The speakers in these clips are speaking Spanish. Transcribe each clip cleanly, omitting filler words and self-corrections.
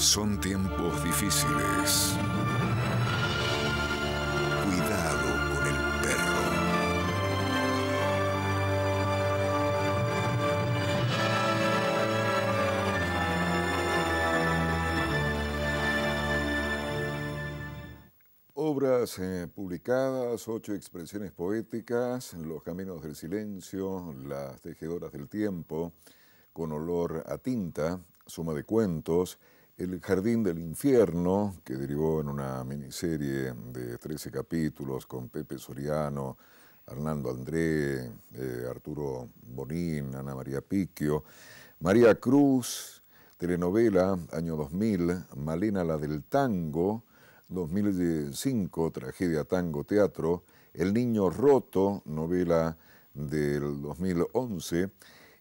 Son tiempos difíciles. Cuidado con el perro. Obras publicadas, 8 expresiones poéticas, Los caminos del silencio, Las tejedoras del tiempo, Con olor a tinta, suma de cuentos, El jardín del infierno, que derivó en una miniserie de 13 capítulos con Pepe Soriano, Arnaldo André, Arturo Bonín, Ana María Picchio, María Cruz, telenovela, año 2000, Malena la del tango, 2005, Tragedia Tango Teatro, El niño roto, novela del 2011,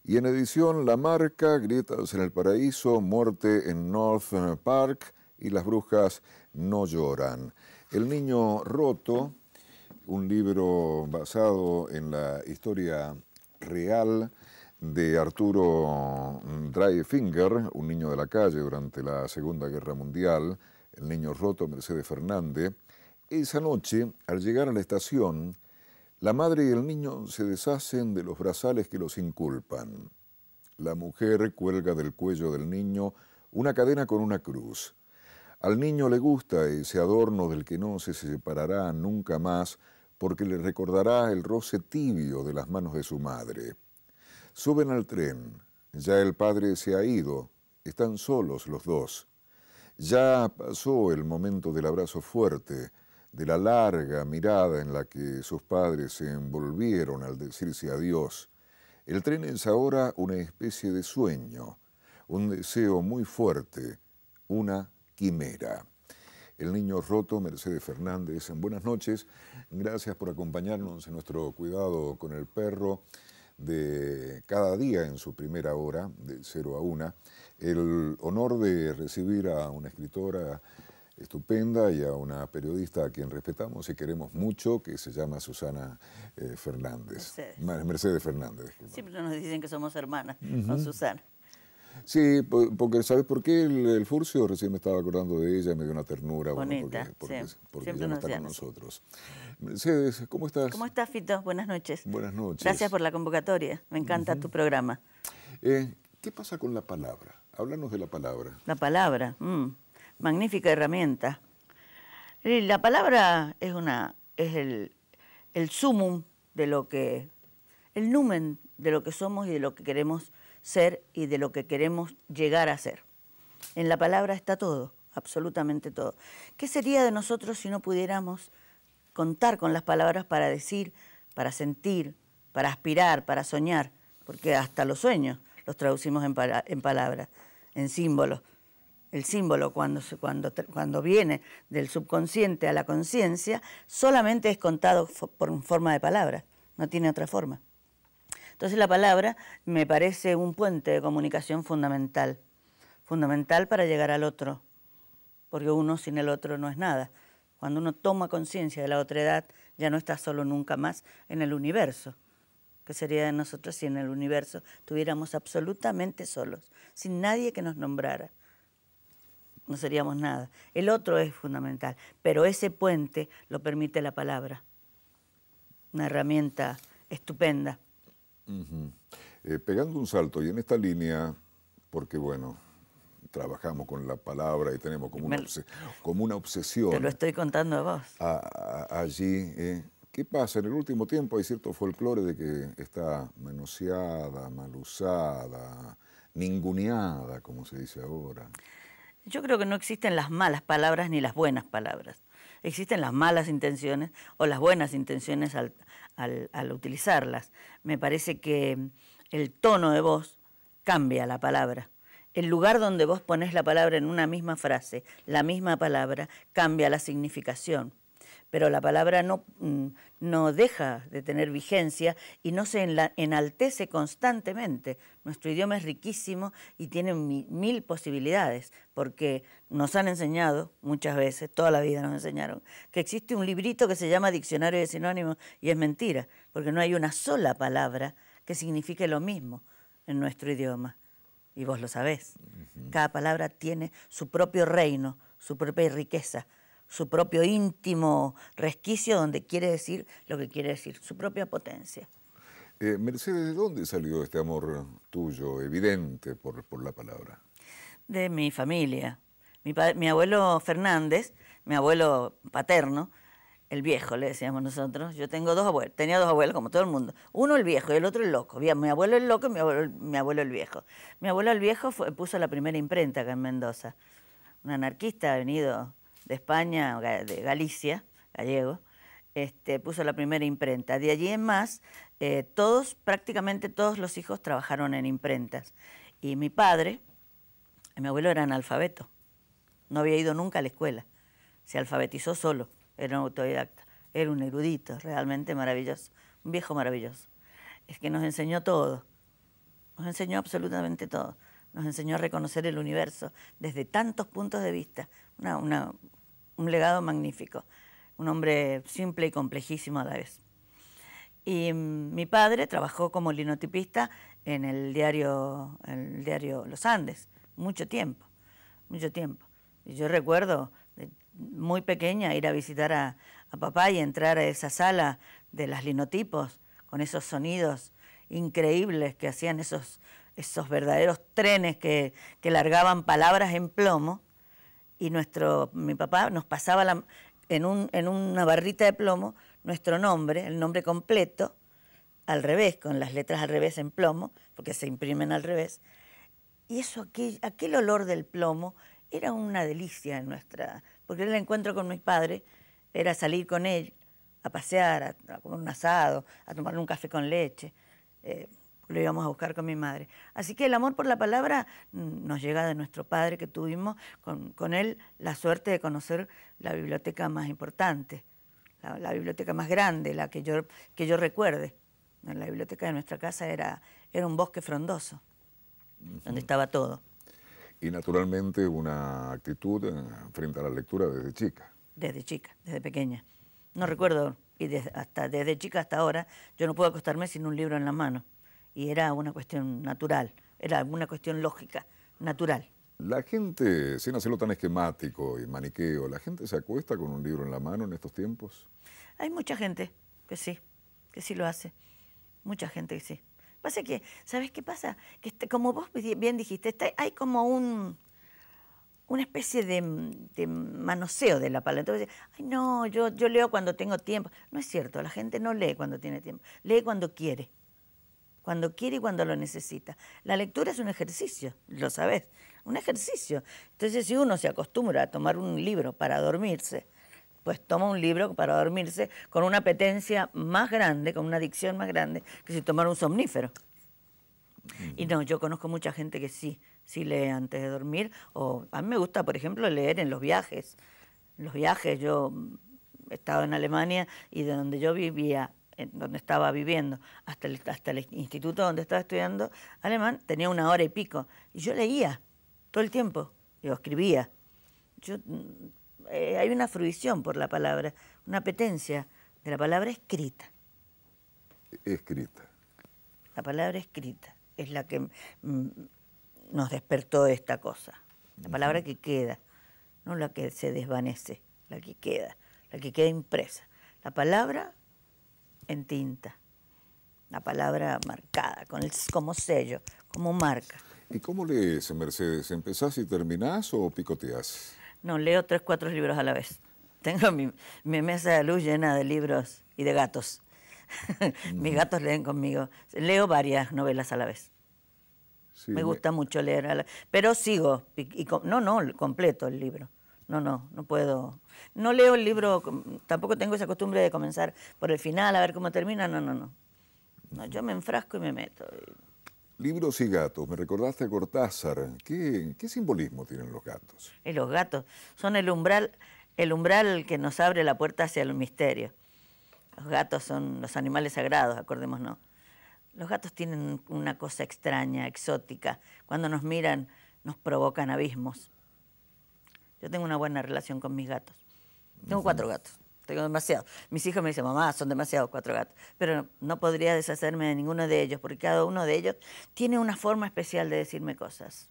y en edición La Marca, Grietas en el Paraíso, Muerte en North Park y Las brujas no lloran. El niño roto, un libro basado en la historia real de Arturo Dreifinger, un niño de la calle durante la Segunda Guerra Mundial, El niño roto, Mercedes Fernández. Esa noche, al llegar a la estación, la madre y el niño se deshacen de los brazales que los inculpan. La mujer cuelga del cuello del niño una cadena con una cruz. Al niño le gusta ese adorno del que no se separará nunca más porque le recordará el roce tibio de las manos de su madre. Suben al tren. Ya el padre se ha ido. Están solos los dos. Ya pasó el momento del abrazo fuerte, de la larga mirada en la que sus padres se envolvieron al decirse adiós. El tren es ahora una especie de sueño, un deseo muy fuerte, una quimera. El niño roto, Mercedes Fernández. Buenas noches, gracias por acompañarnos en nuestro cuidado con el perro de cada día en su primera hora, de 0 a 1. El honor de recibir a una escritora estupenda y a una periodista a quien respetamos y queremos mucho, que se llama Susana Fernández. Mercedes Fernández. Siempre nos dicen que somos hermanas con Susana. Sí, porque ¿sabes por qué? El Furcio, recién me estaba acordando de ella, me dio una ternura. Bonita, bueno, porque siempre ya no nos está con llaman. nosotros. Mercedes, ¿cómo estás? ¿Cómo estás, Fito? Buenas noches. Buenas noches. Gracias por la convocatoria, me encanta tu programa. ¿Qué pasa con la palabra? Háblanos de la palabra. La palabra, magnífica herramienta. La palabra es el sumum de lo que, el numen de lo que somos y de lo que queremos ser y de lo que queremos llegar a ser. En la palabra está todo, absolutamente todo. ¿Qué sería de nosotros si no pudiéramos contar con las palabras para decir, para sentir, para aspirar, para soñar? Porque hasta los sueños los traducimos en palabras, en símbolos. El símbolo cuando viene del subconsciente a la conciencia solamente es contado por forma de palabras, no tiene otra forma. Entonces la palabra me parece un puente de comunicación fundamental para llegar al otro, porque uno sin el otro no es nada. Cuando uno toma conciencia de la otredad, ya no está solo nunca más en el universo. ¿Qué sería de nosotros si en el universo estuviéramos absolutamente solos, sin nadie que nos nombrara? No seríamos nada. El otro es fundamental, pero ese puente lo permite la palabra. Una herramienta estupenda. Pegando un salto, y en esta línea, porque bueno, trabajamos con la palabra y tenemos como una obsesión. Te lo estoy contando a vos. Allí, ¿qué pasa? En el último tiempo hay cierto folclore de que está manoseada, mal usada, ninguneada, como se dice ahora. Yo creo que no existen las malas palabras ni las buenas palabras. Existen las malas intenciones o las buenas intenciones al utilizarlas. Me parece que el tono de voz cambia la palabra. El lugar donde vos ponés la palabra en una misma frase, la misma palabra, cambia la significación. Pero la palabra no deja de tener vigencia y no se enaltece constantemente. Nuestro idioma es riquísimo y tiene mil posibilidades, porque nos han enseñado muchas veces, toda la vida nos enseñaron, que existe un librito que se llama Diccionario de Sinónimos y es mentira, porque no hay una sola palabra que signifique lo mismo en nuestro idioma. y vos lo sabés. Cada palabra tiene su propio reino, su propia riqueza, su propio íntimo resquicio donde quiere decir lo que quiere decir, su propia potencia. Mercedes, ¿de dónde salió este amor tuyo, evidente por la palabra? De mi familia. Mi abuelo Fernández, mi abuelo paterno, el viejo le decíamos nosotros. Yo tengo dos abuelos, tenía dos abuelos como todo el mundo. Uno el viejo y el otro el loco. Bien, mi abuelo el loco y mi abuelo el viejo. Mi abuelo el viejo puso la primera imprenta acá en Mendoza. Un anarquista venido de España, de Galicia, gallego, puso la primera imprenta. De allí en más, prácticamente todos los hijos trabajaron en imprentas. Y mi padre, mi abuelo era analfabeto, no había ido nunca a la escuela, se alfabetizó solo, era un autodidacta, era un erudito realmente maravilloso, un viejo maravilloso. Es que nos enseñó todo, nos enseñó absolutamente todo, nos enseñó a reconocer el universo desde tantos puntos de vista, un legado magnífico, un hombre simple y complejísimo a la vez. Y mi padre trabajó como linotipista en el diario Los Andes, mucho tiempo, mucho tiempo. Y yo recuerdo, muy pequeña, ir a visitar a papá y entrar a esa sala de las linotipos con esos sonidos increíbles que hacían esos verdaderos trenes que largaban palabras en plomo. Y mi papá nos pasaba en una barrita de plomo nuestro nombre, el nombre completo, al revés, con las letras al revés en plomo, porque se imprimen al revés. Y aquel olor del plomo era una delicia porque el encuentro con mi padre era salir con él a pasear, a comer un asado, a tomar un café con leche. Lo íbamos a buscar con mi madre. Así que el amor por la palabra nos llega de nuestro padre, que tuvimos con él la suerte de conocer la biblioteca más importante, la biblioteca más grande, la que yo recuerde. La biblioteca de nuestra casa era un bosque frondoso, donde estaba todo. Y naturalmente una actitud frente a la lectura desde chica. Desde chica, desde pequeña. No recuerdo, y desde chica hasta ahora, yo no puedo acostarme sin un libro en la mano. Y era una cuestión natural, era una cuestión lógica, natural. La gente, sin hacerlo tan esquemático y maniqueo, ¿la gente se acuesta con un libro en la mano en estos tiempos? Hay mucha gente que sí lo hace. Mucha gente que sí. Pasa que, ¿sabes qué pasa? Que como vos bien dijiste, hay como una especie de manoseo de la palabra. Entonces, ay no, yo leo cuando tengo tiempo. No es cierto, la gente no lee cuando tiene tiempo, lee cuando quiere y cuando lo necesita. La lectura es un ejercicio, lo sabés, un ejercicio. Entonces, si uno se acostumbra a tomar un libro para dormirse, pues toma un libro para dormirse con una apetencia más grande, con una adicción más grande, que si tomara un somnífero. Y no, yo conozco mucha gente que sí lee antes de dormir. O a mí me gusta, por ejemplo, leer en los viajes. En los viajes, yo he estado en Alemania y de donde yo vivía, donde estaba viviendo, hasta el instituto donde estaba estudiando alemán, tenía 1 hora y pico. Y yo leía todo el tiempo, yo escribía. Hay una fruición por la palabra, una apetencia de la palabra escrita. Escrita. La palabra escrita es la que nos despertó esta cosa. La palabra que queda, no la que se desvanece, la que queda impresa. La palabra en tinta, la palabra marcada, como sello, como marca. ¿Y cómo lees, Mercedes? ¿Empezás y terminás o picoteás? No, leo 3, 4 libros a la vez. Tengo mi mesa de luz llena de libros y de gatos. Mis gatos leen conmigo. Leo varias novelas a la vez. Sí, me gusta mucho leer, pero sigo. No, completo el libro. No puedo. No leo el libro, tampoco tengo esa costumbre de comenzar por el final a ver cómo termina. No, yo me enfrasco y me meto. Libros y gatos, me recordaste a Cortázar. ¿Qué simbolismo tienen los gatos? Y los gatos son el umbral que nos abre la puerta hacia el misterio. Los gatos son los animales sagrados, acordémonos. Los gatos tienen una cosa extraña, exótica. Cuando nos miran, nos provocan abismos. Yo tengo una buena relación con mis gatos. Tengo 4 gatos. Tengo demasiado. Mis hijos me dicen, mamá, son demasiados 4 gatos. Pero no podría deshacerme de ninguno de ellos, porque cada uno de ellos tiene una forma especial de decirme cosas.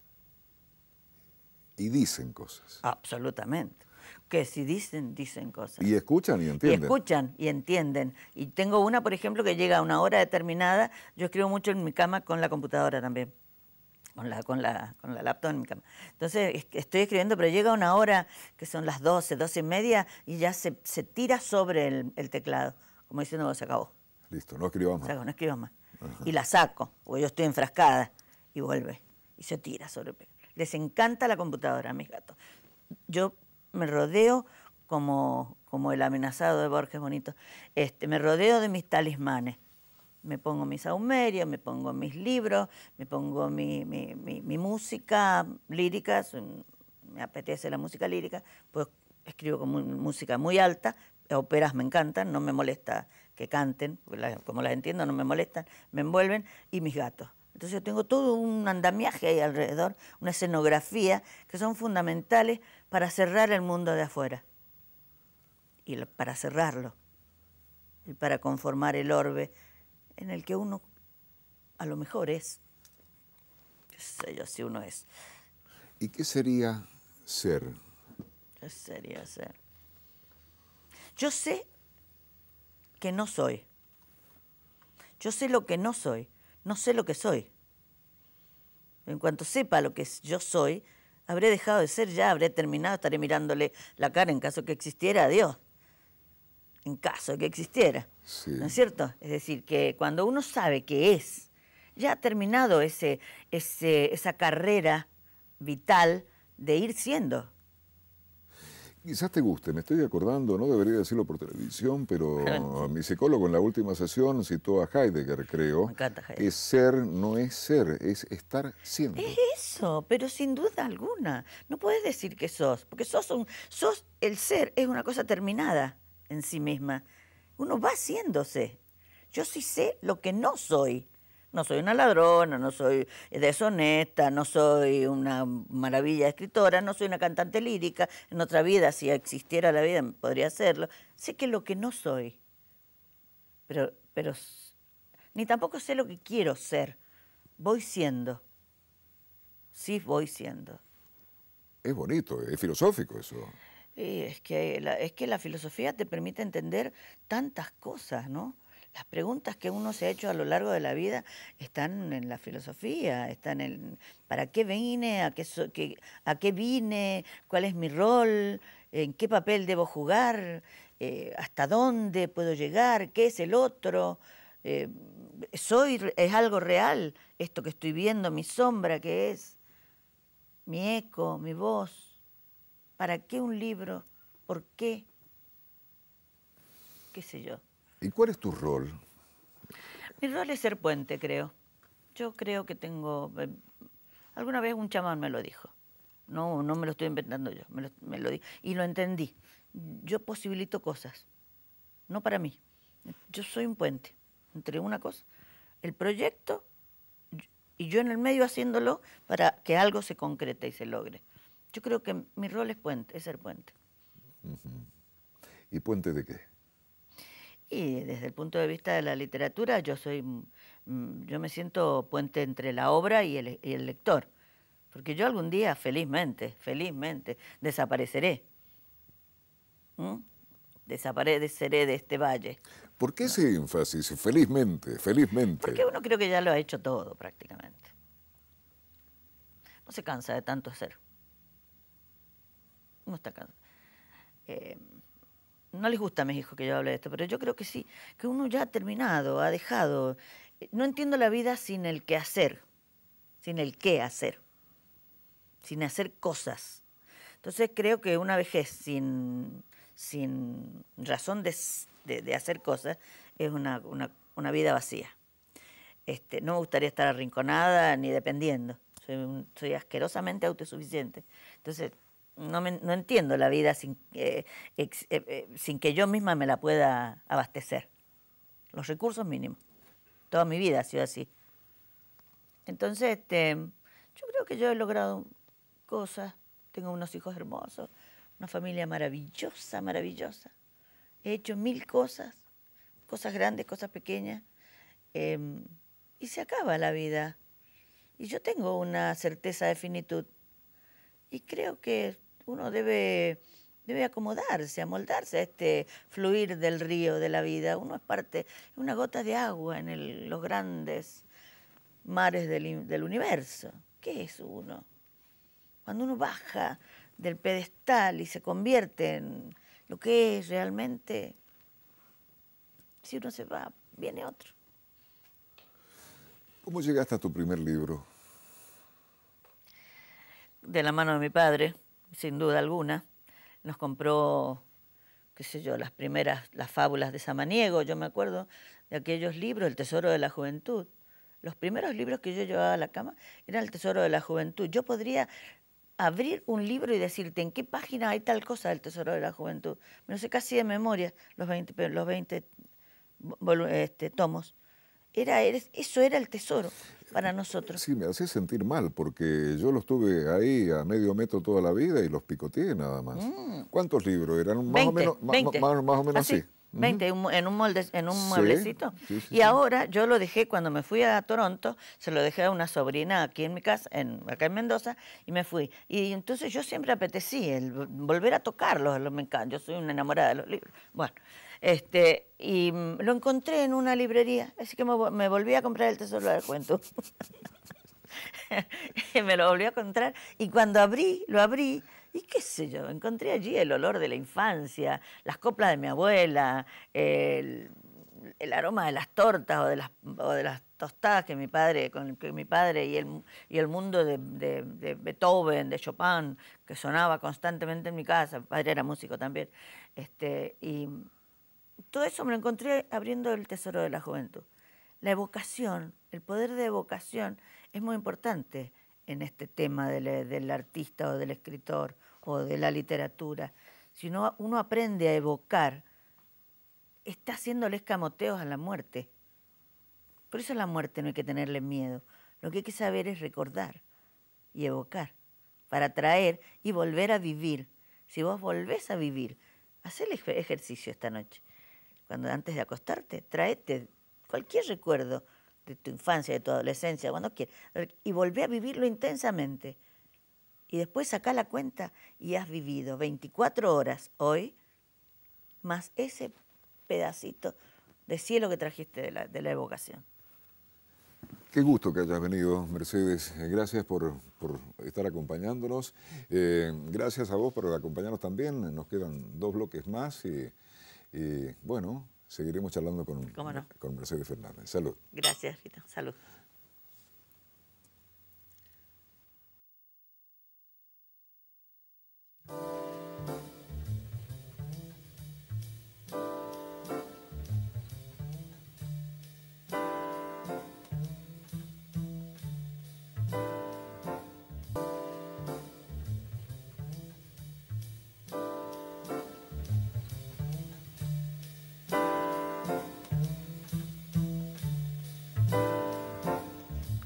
Y dicen cosas. Absolutamente. Que si dicen, dicen cosas. Y escuchan y Y entienden. escuchan y entienden. Y tengo una, por ejemplo, que llega a una hora determinada. Yo escribo mucho en mi cama con la computadora también. Con la laptop en mi cama. Entonces estoy escribiendo, pero llega una hora que son las 12, 12:30 y ya se tira sobre el teclado, como diciendo, se acabó. Listo, no escribas Se más. acabó, no escribo más. Ajá. Y la saco, porque yo estoy enfrascada, y vuelve. Y se tira sobre el teclado. Les encanta la computadora a mis gatos. Yo me rodeo como el amenazado de Borges Bonito, me rodeo de mis talismanes. Me pongo mis saumerios, me pongo mis libros, me pongo mi música lírica, me apetece la música lírica, pues escribo con música muy alta, óperas me encantan, no me molesta que canten, como las entiendo no me molestan, me envuelven, y mis gatos. Entonces yo tengo todo un andamiaje ahí alrededor, una escenografía que son fundamentales para cerrar el mundo de afuera y para cerrarlo y para conformar el orbe en el que uno a lo mejor es. Qué sé yo si uno es. ¿Y qué sería ser? ¿Qué sería ser? Yo sé que no soy. Yo sé lo que no soy. No sé lo que soy. En cuanto sepa lo que yo soy, habré dejado de ser ya, habré terminado, estaré mirándole la cara en caso que existiera a Dios. En caso de que existiera. Sí. ¿No es cierto? Es decir, que cuando uno sabe que es, ya ha terminado esa carrera vital de ir siendo. Quizás te guste, me estoy acordando, no debería decirlo por televisión, pero mi psicólogo en la última sesión citó a Heidegger, creo, Me encanta Heidegger. que ser no es ser, es estar siendo. Es eso, pero sin duda alguna. No puedes decir que sos, porque el ser es una cosa terminada en sí misma. Uno va haciéndose. Yo sí sé lo que no soy. No soy una ladrona, no soy deshonesta, no soy una maravilla escritora, no soy una cantante lírica. En otra vida, si existiera la vida, podría serlo. Sé que lo que no soy, pero ni tampoco sé lo que quiero ser. Voy siendo. Sí, voy siendo. Es bonito, es filosófico eso. Y es que la filosofía te permite entender tantas cosas, ¿no? Las preguntas que uno se ha hecho a lo largo de la vida están en la filosofía, están en ¿para qué vine? ¿A qué vine? ¿Cuál es mi rol? ¿En qué papel debo jugar? ¿Hasta dónde puedo llegar? ¿Qué es el otro? ¿Es algo real esto que estoy viendo, mi sombra que es? Mi eco, mi voz. ¿Para qué un libro? ¿Por qué? ¿Qué sé yo? ¿Y cuál es tu rol? Mi rol es ser puente, creo. Yo creo que tengo... alguna vez un chamán me lo dijo. No me lo estoy inventando yo, me lo dijo. Y lo entendí. Yo posibilito cosas, no para mí. Yo soy un puente entre una cosa, el proyecto, y yo en el medio haciéndolo para que algo se concrete y se logre. Yo creo que mi rol es puente, es ser puente. ¿Y puente de qué? Y desde el punto de vista de la literatura, yo me siento puente entre la obra y el lector. Porque yo algún día, felizmente, desapareceré. Desapareceré de este valle. ¿Por qué ese énfasis? Felizmente, felizmente. Porque uno creo que ya lo ha hecho todo prácticamente. No se cansa de tanto hacer. No está cansado. No les gusta a mis hijos que yo hable de esto, pero yo creo que sí, que uno ya ha terminado, ha dejado. No entiendo la vida sin el qué hacer, sin el qué hacer, sin hacer cosas. Entonces creo que una vejez sin razón de hacer cosas es una vida vacía. No me gustaría estar arrinconada ni dependiendo. Soy asquerosamente autosuficiente. Entonces, no entiendo la vida sin que yo misma me la pueda abastecer. Los recursos mínimos. Toda mi vida ha sido así. Entonces, yo creo que yo he logrado cosas. Tengo unos hijos hermosos, una familia maravillosa, maravillosa. he hecho 1000 cosas, cosas grandes, cosas pequeñas, y se acaba la vida. Y yo tengo una certeza de finitud. Y creo que uno debe acomodarse, amoldarse a este fluir del río de la vida. Uno es parte, una gota de agua en los grandes mares del universo. ¿Qué es uno? Cuando uno baja del pedestal y se convierte en lo que es realmente, si uno se va, viene otro. ¿Cómo llegaste a tu primer libro? De la mano de mi padre, sin duda alguna. Nos compró, qué sé yo, las fábulas de Samaniego. Yo me acuerdo de aquellos libros, El Tesoro de la Juventud. Los primeros libros que yo llevaba a la cama eran El Tesoro de la Juventud. Yo podría abrir un libro y decirte en qué página hay tal cosa del Tesoro de la Juventud. Me lo sé casi de memoria, los 20 tomos. Eso era el tesoro para nosotros. Sí, me hace sentir mal, porque yo los tuve ahí a medio metro toda la vida y los picoteé nada más. ¿Cuántos libros eran? Más 20, o menos, más o menos así. 20 en un molde, en un Sí, mueblecito. sí. Y ahora yo lo dejé cuando me fui a Toronto, se lo dejé a una sobrina aquí en mi casa, acá en Mendoza, y me fui. Y entonces yo siempre apetecí el volver a tocarlos, me encanta. Yo soy una enamorada de los libros. Bueno, y lo encontré en una librería, así que me volví a comprar El Tesoro del Cuento. Me lo volví a encontrar y cuando lo abrí, y qué sé yo, encontré allí el olor de la infancia, las coplas de mi abuela, el aroma de las tortas o de las tostadas que mi padre y el mundo de Beethoven, de Chopin, que sonaba constantemente en mi casa. Mi padre era músico también. Y todo eso me lo encontré abriendo El Tesoro de la Juventud. La evocación, el poder de evocación es muy importante en este tema del artista o del escritor o de la literatura. Si uno aprende a evocar, está haciéndole escamoteos a la muerte. Por eso a la muerte no hay que tenerle miedo. Lo que hay que saber es recordar y evocar para traer y volver a vivir. Si vos volvés a vivir, haz el ejercicio esta noche. Cuando antes de acostarte, tráete cualquier recuerdo de tu infancia, de tu adolescencia, cuando quieras, y volvé a vivirlo intensamente. Y después sacá la cuenta y has vivido 24 horas hoy, más ese pedacito de cielo que trajiste de la evocación. Qué gusto que hayas venido, Mercedes. Gracias por estar acompañándonos. Gracias a vos por acompañarnos también. Nos quedan 2 bloques más y bueno, seguiremos charlando con Mercedes Fernández. Salud. Gracias, Rita. Salud.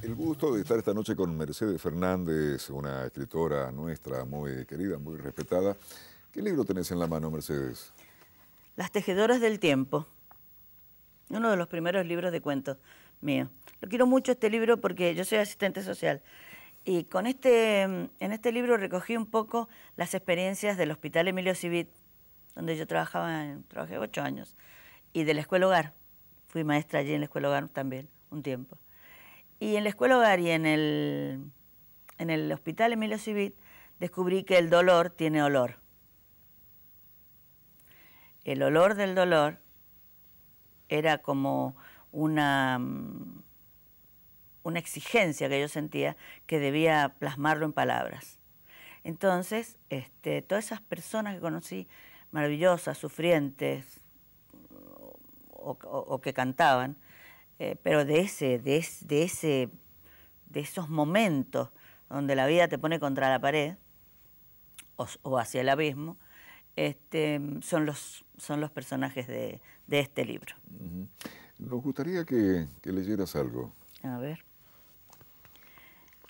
El gusto de estar esta noche con Mercedes Fernández, una escritora nuestra muy querida, muy respetada. ¿Qué libro tenés en la mano, Mercedes? Las tejedoras del tiempo. Uno de los primeros libros de cuentos míos. Lo quiero mucho este libro porque yo soy asistente social. Y en este libro recogí un poco las experiencias del Hospital Emilio Civit, donde yo trabajé 8 años, y de la Escuela Hogar. Fui maestra allí en la Escuela Hogar también, un tiempo. Y en la Escuela Hogar y en el Hospital Emilio Civit descubrí que el dolor tiene olor. El olor del dolor era como una exigencia que yo sentía que debía plasmarlo en palabras. Entonces, todas esas personas que conocí, maravillosas, sufrientes o que cantaban, pero de esos momentos donde la vida te pone contra la pared o hacia el abismo, son los personajes de este libro. Nos gustaría que leyeras algo. A ver.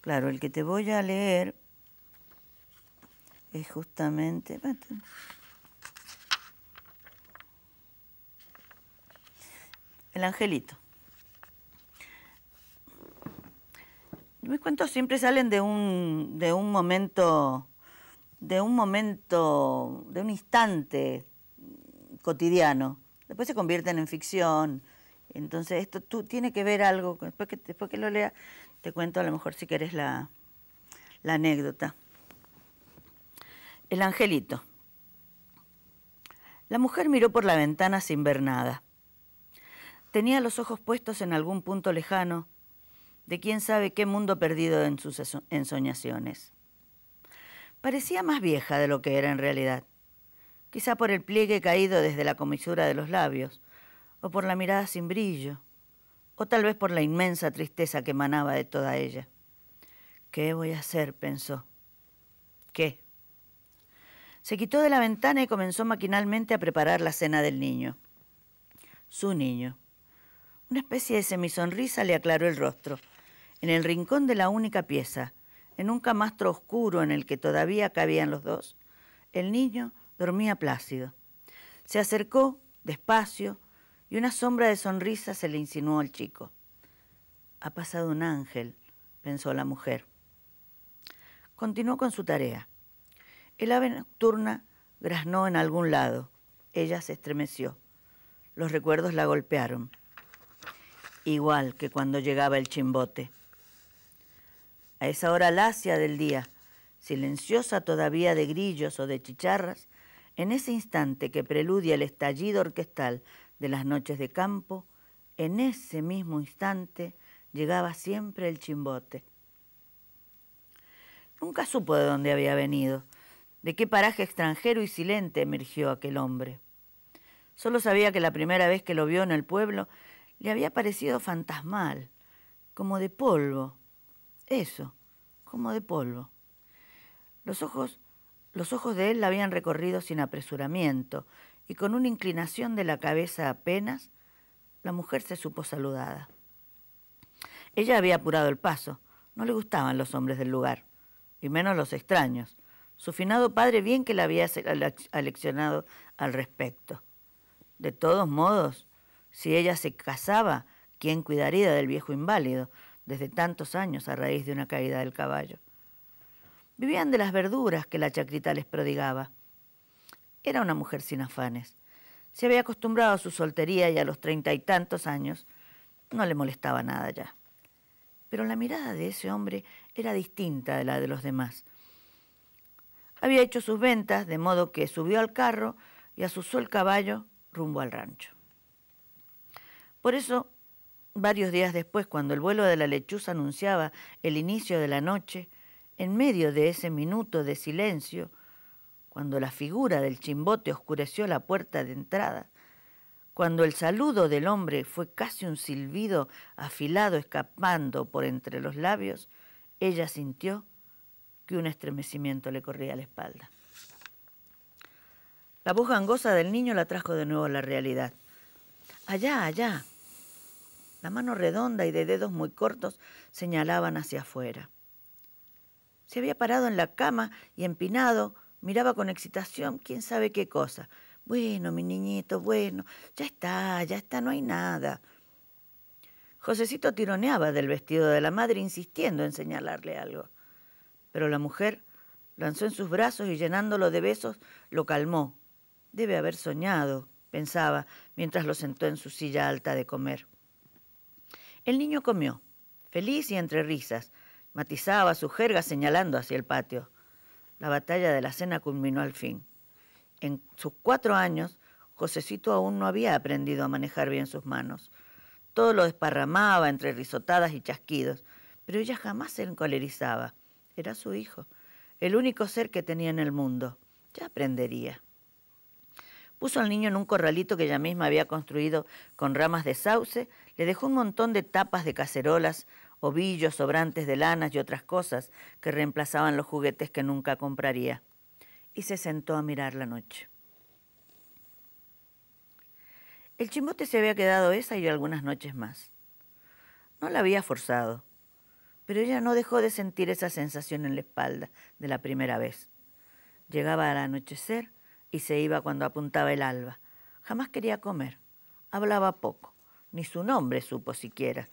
Claro, el que te voy a leer es justamente... El angelito. Mis cuentos siempre salen de un momento, de un instante cotidiano. Después se convierten en ficción. Entonces esto tiene que ver algo. Después que lo lea, te cuento a lo mejor si querés la anécdota. El angelito. La mujer miró por la ventana sin ver nada. Tenía los ojos puestos en algún punto lejano de quién sabe qué mundo perdido en sus ensoñaciones. Parecía más vieja de lo que era en realidad, quizá por el pliegue caído desde la comisura de los labios, o por la mirada sin brillo, o tal vez por la inmensa tristeza que emanaba de toda ella. ¿Qué voy a hacer?, pensó. ¿Qué? Se quitó de la ventana y comenzó maquinalmente a preparar la cena del niño. Su niño. Una especie de semisonrisa le aclaró el rostro. En el rincón de la única pieza, en un camastro oscuro en el que todavía cabían los dos, el niño dormía plácido. Se acercó, despacio, y una sombra de sonrisa se le insinuó al chico. Ha pasado un ángel, pensó la mujer. Continuó con su tarea. El ave nocturna graznó en algún lado. Ella se estremeció. Los recuerdos la golpearon. Igual que cuando llegaba el chimbote. A esa hora lacia del día, silenciosa todavía de grillos o de chicharras, en ese instante que preludia el estallido orquestal de las noches de campo, en ese mismo instante llegaba siempre el chimbote. Nunca supo de dónde había venido, de qué paraje extranjero y silente emergió aquel hombre. Solo sabía que la primera vez que lo vio en el pueblo le había parecido fantasmal, como de polvo. Eso, como de polvo. Los ojos de él la habían recorrido sin apresuramiento y con una inclinación de la cabeza apenas, la mujer se supo saludada. Ella había apurado el paso. No le gustaban los hombres del lugar, y menos los extraños. Su finado padre bien que la había aleccionado al respecto. De todos modos, si ella se casaba, ¿quién cuidaría del viejo inválido desde tantos años a raíz de una caída del caballo? Vivían de las verduras que la chacrita les prodigaba. Era una mujer sin afanes. Se había acostumbrado a su soltería y a los 30 y tantos años no le molestaba nada ya. Pero la mirada de ese hombre era distinta de la de los demás. Había hecho sus ventas, de modo que subió al carro y asusó el caballo rumbo al rancho. Por eso, varios días después, cuando el vuelo de la lechuza anunciaba el inicio de la noche, en medio de ese minuto de silencio, cuando la figura del chimbote oscureció la puerta de entrada, cuando el saludo del hombre fue casi un silbido afilado escapando por entre los labios, ella sintió que un estremecimiento le corría la espalda. La voz gangosa del niño la trajo de nuevo a la realidad. Allá, allá. La mano redonda y de dedos muy cortos señalaban hacia afuera. Se había parado en la cama y empinado, miraba con excitación quién sabe qué cosa. Bueno, mi niñito, bueno, ya está, no hay nada. Josecito tironeaba del vestido de la madre, insistiendo en señalarle algo. Pero la mujer lanzó en sus brazos y llenándolo de besos, lo calmó. Debe haber soñado, pensaba, mientras lo sentó en su silla alta de comer. El niño comió, feliz y entre risas. Matizaba su jerga señalando hacia el patio. La batalla de la cena culminó al fin. En sus 4 años, Josecito aún no había aprendido a manejar bien sus manos. Todo lo desparramaba entre risotadas y chasquidos, pero ella jamás se encolerizaba. Era su hijo, el único ser que tenía en el mundo. Ya aprendería. Puso al niño en un corralito que ella misma había construido con ramas de sauce, le dejó un montón de tapas de cacerolas, ovillos, sobrantes de lanas y otras cosas que reemplazaban los juguetes que nunca compraría, y se sentó a mirar la noche. El chimbote se había quedado esa y algunas noches más. No la había forzado, pero ella no dejó de sentir esa sensación en la espalda de la primera vez. Llegaba al anochecer y se iba cuando apuntaba el alba. Jamás quería comer, hablaba poco, ni su nombre supo siquiera,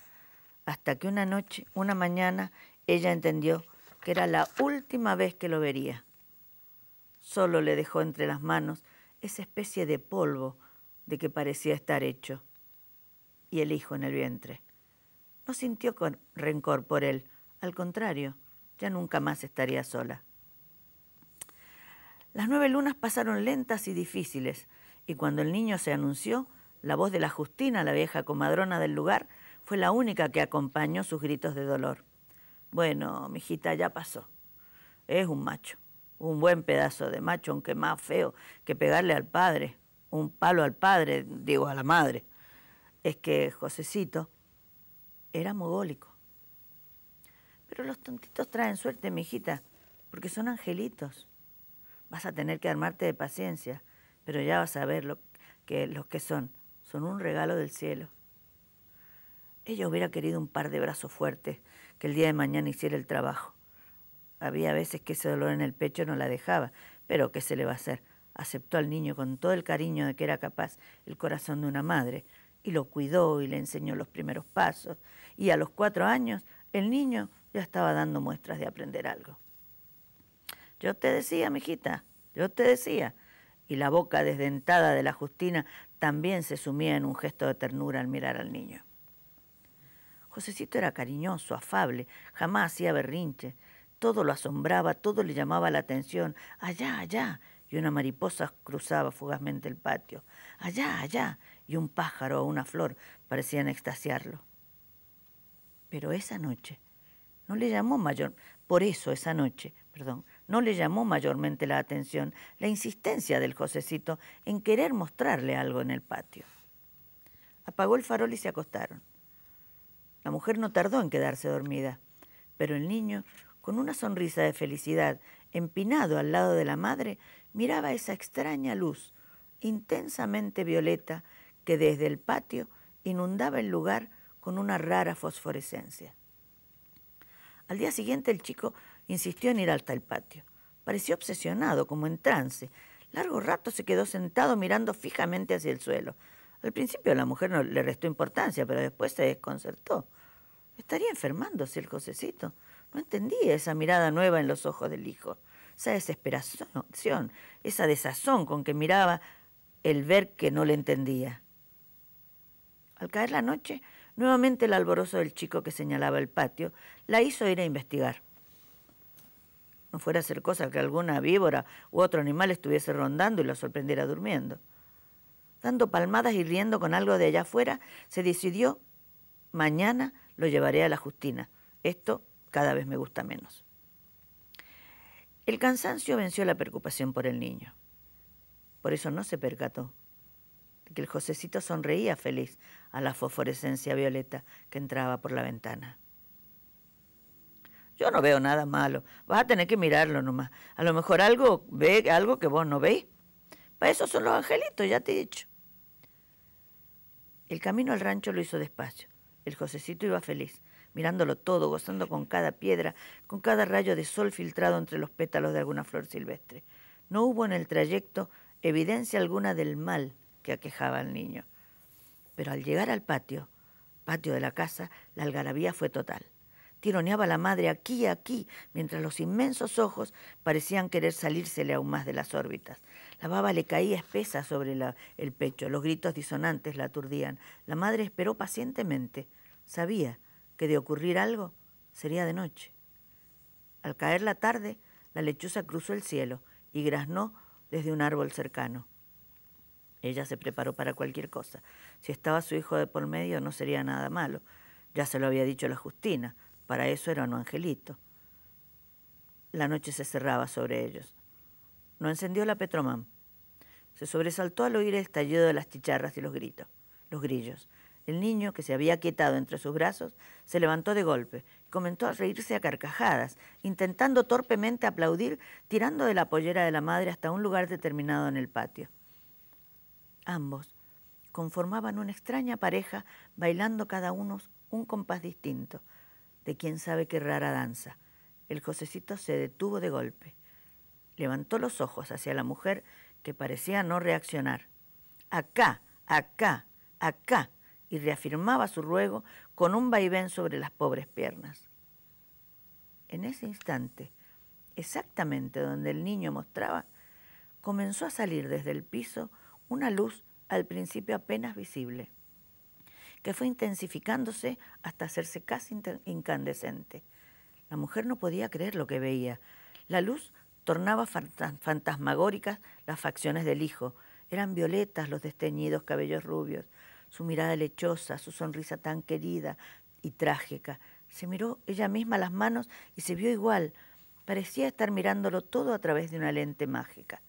hasta que una mañana, ella entendió que era la última vez que lo vería. Solo le dejó entre las manos esa especie de polvo de que parecía estar hecho, y el hijo en el vientre. No sintió rencor por él, al contrario, ya nunca más estaría sola. Las 9 lunas pasaron lentas y difíciles, y cuando el niño se anunció, la voz de la Justina, la vieja comadrona del lugar, fue la única que acompañó sus gritos de dolor. Bueno, mijita, ya pasó. Es un macho, un buen pedazo de macho, aunque más feo que pegarle al padre, un palo al padre, digo, a la madre. Es que Josecito era mogólico. Pero los tontitos traen suerte, mijita, porque son angelitos. Vas a tener que armarte de paciencia, pero ya vas a ver los que son. Son un regalo del cielo. Ella hubiera querido un par de brazos fuertes que el día de mañana hiciera el trabajo. Había veces que ese dolor en el pecho no la dejaba, pero ¿qué se le va a hacer? Aceptó al niño con todo el cariño de que era capaz el corazón de una madre, y lo cuidó y le enseñó los primeros pasos, y a los 4 años el niño ya estaba dando muestras de aprender algo. Yo te decía, mijita, yo te decía. Y la boca desdentada de la Justina también se sumía en un gesto de ternura al mirar al niño. Josecito era cariñoso, afable, jamás hacía berrinche. Todo lo asombraba, todo le llamaba la atención. Allá, allá, y una mariposa cruzaba fugazmente el patio. Allá, allá, y un pájaro o una flor parecían extasiarlo. Pero esa noche no le llamó no le llamó mayormente la atención la insistencia del Josecito en querer mostrarle algo en el patio. Apagó el farol y se acostaron. La mujer no tardó en quedarse dormida, pero el niño, con una sonrisa de felicidad, empinado al lado de la madre, miraba esa extraña luz, intensamente violeta, que desde el patio inundaba el lugar con una rara fosforescencia. Al día siguiente el chico insistió en ir hasta el patio. Pareció obsesionado, como en trance. Largo rato se quedó sentado mirando fijamente hacia el suelo. Al principio la mujer no le restó importancia, pero después se desconcertó. ¿Estaría enfermándose el Josecito? No entendía esa mirada nueva en los ojos del hijo, esa desesperación, esa desazón con que miraba el ver que no le entendía. Al caer la noche, nuevamente el alborozo del chico que señalaba el patio la hizo ir a investigar. No fuera a ser cosa que alguna víbora u otro animal estuviese rondando y lo sorprendiera durmiendo. Dando palmadas y riendo con algo de allá afuera, se decidió: mañana lo llevaré a la Justina. Esto cada vez me gusta menos. El cansancio venció la preocupación por el niño. Por eso no se percató de que el Josecito sonreía feliz a la fosforescencia violeta que entraba por la ventana. Yo no veo nada malo. Vas a tener que mirarlo nomás. A lo mejor ve algo que vos no veis. Para eso son los angelitos, ya te he dicho. El camino al rancho lo hizo despacio. El Josecito iba feliz, mirándolo todo, gozando con cada piedra, con cada rayo de sol filtrado entre los pétalos de alguna flor silvestre. No hubo en el trayecto evidencia alguna del mal que aquejaba al niño. Pero al llegar al patio de la casa, la algarabía fue total. Tironeaba la madre aquí y aquí, mientras los inmensos ojos parecían querer salírsele aún más de las órbitas. La baba le caía espesa sobre el pecho, los gritos disonantes la aturdían. La madre esperó pacientemente. Sabía que de ocurrir algo sería de noche. Al caer la tarde, la lechuza cruzó el cielo y graznó desde un árbol cercano. Ella se preparó para cualquier cosa. Si estaba su hijo de por medio, no sería nada malo. Ya se lo había dicho la Justina. Para eso era un angelito. La noche se cerraba sobre ellos. No encendió la Petromán. Se sobresaltó al oír el estallido de las chicharras y los grillos. El niño, que se había quietado entre sus brazos, se levantó de golpe y comenzó a reírse a carcajadas, intentando torpemente aplaudir, tirando de la pollera de la madre hasta un lugar determinado en el patio. Ambos conformaban una extraña pareja, bailando cada uno un compás distinto, de quién sabe qué rara danza. El Josecito se detuvo de golpe. Levantó los ojos hacia la mujer, que parecía no reaccionar. «Acá, acá, acá», y reafirmaba su ruego con un vaivén sobre las pobres piernas. En ese instante, exactamente donde el niño mostraba, comenzó a salir desde el piso una luz al principio apenas visible, que fue intensificándose hasta hacerse casi incandescente. La mujer no podía creer lo que veía. La luz tornaba fantasmagóricas las facciones del hijo. Eran violetas los desteñidos cabellos rubios, su mirada lechosa, su sonrisa tan querida y trágica. Se miró ella misma las manos y se vio igual. Parecía estar mirándolo todo a través de una lente mágica.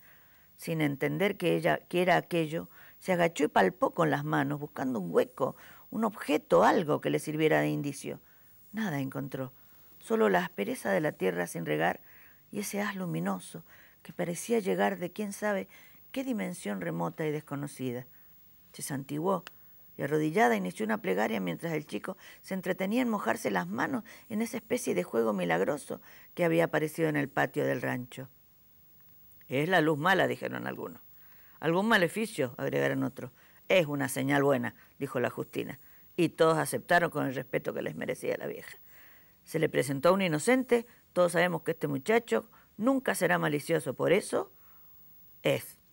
Sin entender que era aquello, se agachó y palpó con las manos, buscando un hueco, un objeto, algo que le sirviera de indicio. Nada encontró, solo la aspereza de la tierra sin regar y ese haz luminoso que parecía llegar de quién sabe qué dimensión remota y desconocida. Se santiguó y arrodillada inició una plegaria mientras el chico se entretenía en mojarse las manos en esa especie de juego milagroso que había aparecido en el patio del rancho. Es la luz mala, dijeron algunos. Algún maleficio, agregaron otros. Es una señal buena, dijo la Justina, y todos aceptaron con el respeto que les merecía la vieja. Se le presentó a un inocente, todos sabemos que este muchacho nunca será malicioso, por eso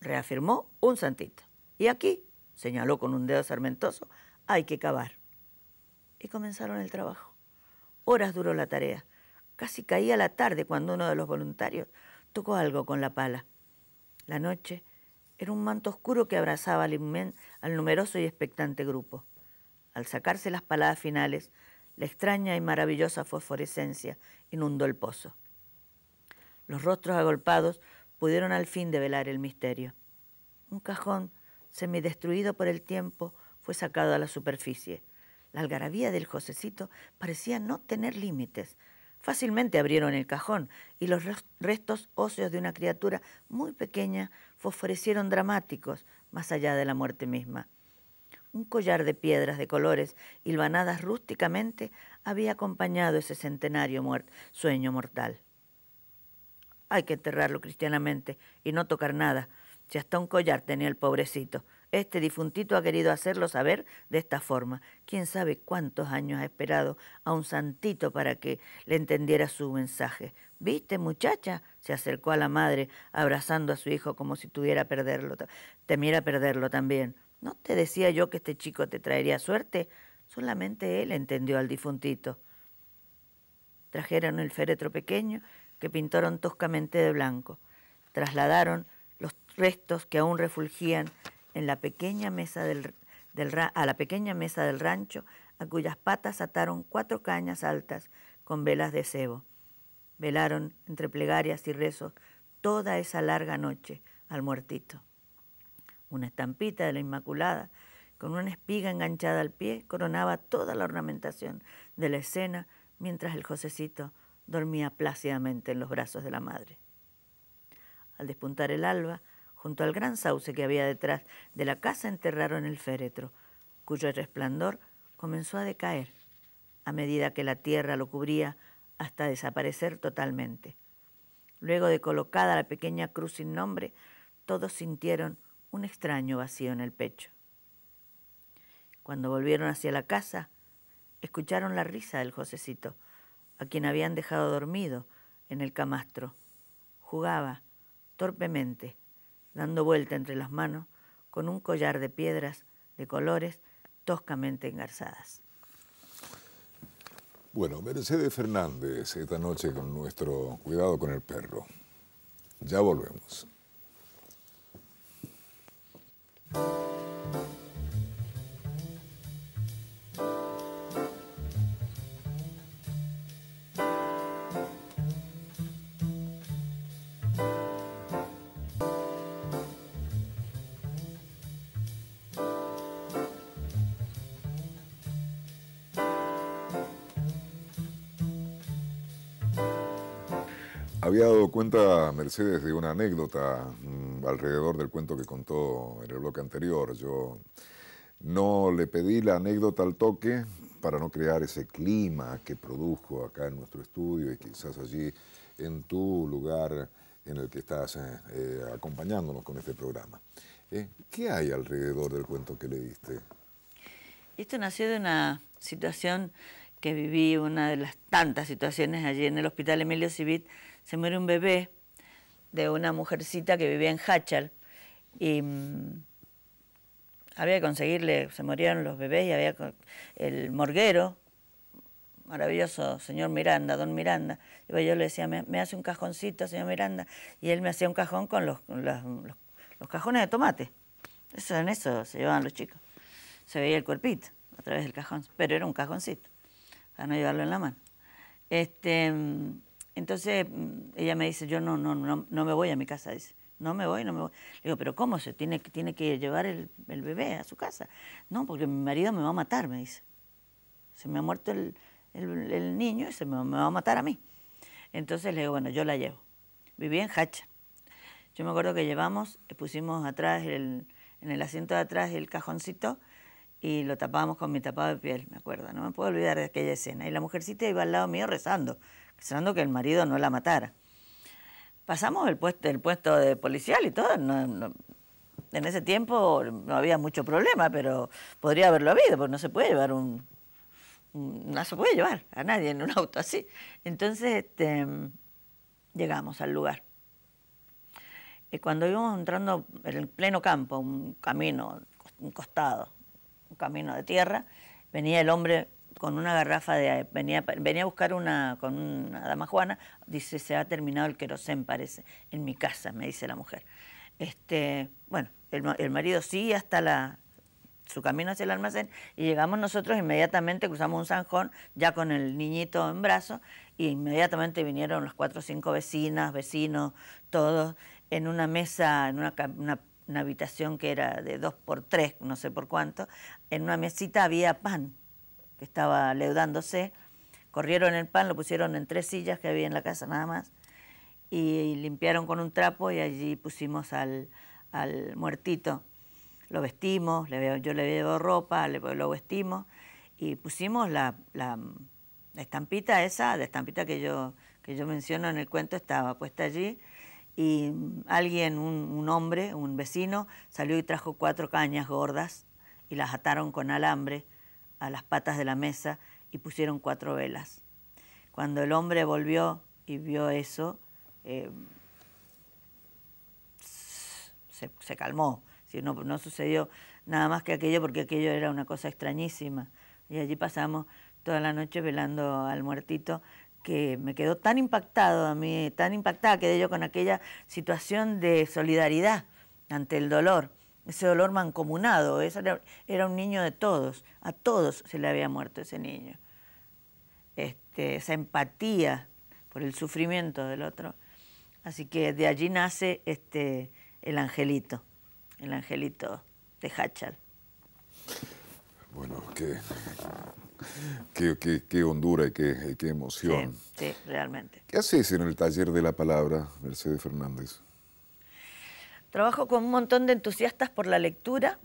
reafirmó, un santito. Y aquí, señaló con un dedo sarmentoso, hay que cavar. Y comenzaron el trabajo. Horas duró la tarea. Casi caía la tarde cuando uno de los voluntarios tocó algo con la pala. La noche era un manto oscuro que abrazaba al numeroso y expectante grupo. Al sacarse las paladas finales, la extraña y maravillosa fosforescencia inundó el pozo. Los rostros agolpados pudieron al fin develar el misterio. Un cajón semidestruido por el tiempo fue sacado a la superficie. La algarabía del Josecito parecía no tener límites. Fácilmente abrieron el cajón y los restos óseos de una criatura muy pequeña fosforecieron dramáticos más allá de la muerte misma. Un collar de piedras de colores hilvanadas rústicamente había acompañado ese centenario sueño mortal. Hay que enterrarlo cristianamente y no tocar nada, si hasta un collar tenía el pobrecito. Este difuntito ha querido hacerlo saber de esta forma. ¿Quién sabe cuántos años ha esperado a un santito para que le entendiera su mensaje? ¿Viste, muchacha? Se acercó a la madre, abrazando a su hijo como si temiera perderlo también. ¿No te decía yo que este chico te traería suerte? Solamente él entendió al difuntito. Trajeron el féretro pequeño que pintaron toscamente de blanco. Trasladaron los restos que aún refulgían en la pequeña mesa a la pequeña mesa del rancho, a cuyas patas ataron 4 cañas altas con velas de cebo. Velaron entre plegarias y rezos toda esa larga noche al muertito. Una estampita de la Inmaculada, con una espiga enganchada al pie, coronaba toda la ornamentación de la escena, mientras el Josecito dormía plácidamente en los brazos de la madre. Al despuntar el alba, junto al gran sauce que había detrás de la casa, enterraron el féretro, cuyo resplandor comenzó a decaer a medida que la tierra lo cubría hasta desaparecer totalmente. Luego de colocada la pequeña cruz sin nombre, todos sintieron un extraño vacío en el pecho. Cuando volvieron hacia la casa, escucharon la risa del Josecito, a quien habían dejado dormido en el camastro. Jugaba torpemente, dando vuelta entre las manos con un collar de piedras de colores toscamente engarzadas. Bueno, Mercedes Fernández, esta noche con nuestro Cuidado con el Perro. Ya volvemos. Había dado cuenta Mercedes de una anécdota alrededor del cuento que contó en el bloque anterior. Yo no le pedí la anécdota al toque para no crear ese clima que produjo acá en nuestro estudio y quizás allí en tu lugar en el que estás acompañándonos con este programa. ¿Qué hay alrededor del cuento que le diste? Esto nació de una situación que viví, una de las tantas situaciones allí en el Hospital Emilio Civit. Se muere un bebé de una mujercita que vivía en Hachal y había que conseguirle, se morían los bebés y había el morguero, maravilloso señor Miranda, don Miranda. Yo le decía, me hace un cajoncito, señor Miranda, y él me hacía un cajón con los cajones de tomate. En eso se llevaban los chicos. Se veía el cuerpito a través del cajón, pero era un cajoncito, para no llevarlo en la mano. Entonces ella me dice, yo no me voy a mi casa, dice. No me voy. Le digo, pero ¿cómo se tiene que llevar el bebé a su casa? No, porque mi marido me va a matar, me dice. Se me ha muerto el niño y me va a matar a mí. Entonces le digo, bueno, yo la llevo. Vivía en Hacha. Yo me acuerdo que pusimos atrás, en el asiento de atrás el cajoncito y lo tapábamos con mi tapado de piel, me acuerdo. No me puedo olvidar de aquella escena. Y la mujercita iba al lado mío rezando que el marido no la matara. Pasamos el puesto de policial y todo. En ese tiempo no había mucho problema, pero podría haberlo habido, porque no se puede llevar no se puede llevar a nadie en un auto así. Entonces llegamos al lugar. Y cuando íbamos entrando en el pleno campo, un camino, un costado, un camino de tierra, venía el hombre con una garrafa venía a buscar con una dama Juana, dice, se ha terminado el querosén, parece, en mi casa, me dice la mujer. Bueno, el marido sigue hasta su camino hacia el almacén y llegamos nosotros inmediatamente, cruzamos un zanjón ya con el niñito en brazos y inmediatamente vinieron las 4 o 5 vecinos, todos en una mesa, en una habitación que era de 2 por 3, no sé por cuánto, en una mesita había pan que estaba leudándose, corrieron el pan, lo pusieron en 3 sillas que había en la casa nada más y limpiaron con un trapo y allí pusimos al muertito. Lo vestimos, yo le llevo ropa, lo vestimos y pusimos la estampita esa, la estampita que yo menciono en el cuento, estaba puesta allí y alguien, un hombre, un vecino, salió y trajo 4 cañas gordas y las ataron con alambre a las patas de la mesa y pusieron 4 velas. Cuando el hombre volvió y vio eso, se calmó. No sucedió nada más que aquello, porque aquello era una cosa extrañísima. Y allí pasamos toda la noche velando al muertito, que me quedó tan impactado a mí, tan impactada quedé yo con aquella situación de solidaridad ante el dolor, ese dolor mancomunado. Era un niño de todos, a todos se le había muerto ese niño. Esa empatía por el sufrimiento del otro. Así que de allí nace el angelito de Hachal. Bueno, qué hondura y qué emoción. Sí, realmente. ¿Qué haces en el taller de la palabra, Mercedes Fernández? Trabajo con un montón de entusiastas por la lectura.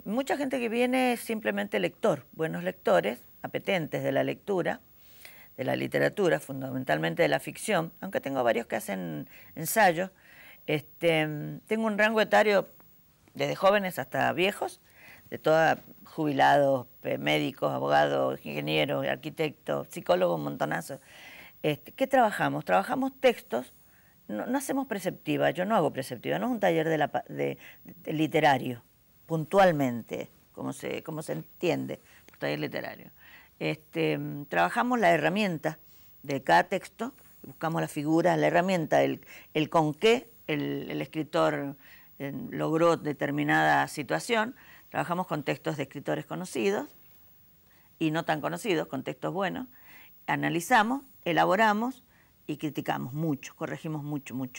Mucha gente que viene es simplemente lector, buenos lectores, apetentes de la lectura, de la literatura, fundamentalmente de la ficción, aunque tengo varios que hacen ensayos. Tengo un rango etario desde jóvenes hasta viejos, de todos jubilados, médicos, abogados, ingenieros, arquitectos, psicólogos, un montonazo. ¿Qué trabajamos? Trabajamos textos, no hacemos preceptiva, yo no hago preceptiva, no es un taller de literario, puntualmente, como se entiende, un taller literario. Trabajamos la herramienta de cada texto, buscamos la figura, la herramienta, el con qué el escritor logró determinada situación. Trabajamos con textos de escritores conocidos y no tan conocidos, con textos buenos. Analizamos, elaboramos y criticamos mucho, corregimos mucho. Por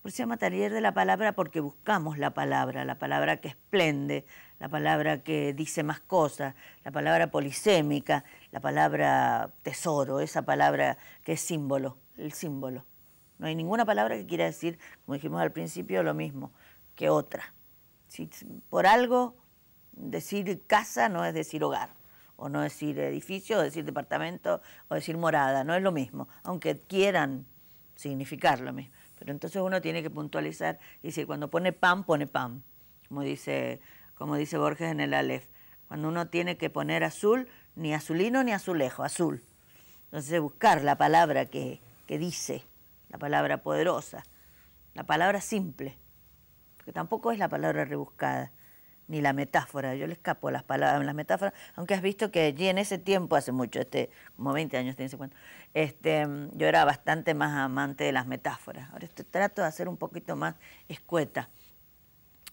eso se llama taller de la palabra, porque buscamos la palabra que esplende, la palabra que dice más cosas, la palabra polisémica, la palabra tesoro, esa palabra que es símbolo, el símbolo. No hay ninguna palabra que quiera decir, como dijimos al principio, lo mismo que otra. Si por algo decir casa no es decir hogar, o no decir edificio, o decir departamento, o decir morada, no es lo mismo, aunque quieran significar lo mismo. Pero entonces uno tiene que puntualizar y decir, cuando pone pan, como dice como dice Borges en el Aleph. Cuando uno tiene que poner azul, ni azulino ni azulejo, azul. Entonces buscar la palabra que dice, la palabra poderosa, la palabra simple, porque tampoco es la palabra rebuscada, ni la metáfora. Yo le escapo a las palabras, las metáforas, aunque has visto que allí en ese tiempo, hace mucho, como 20 años, tiene ese cuento, yo era bastante más amante de las metáforas. Ahora trato de hacer un poquito más escueta,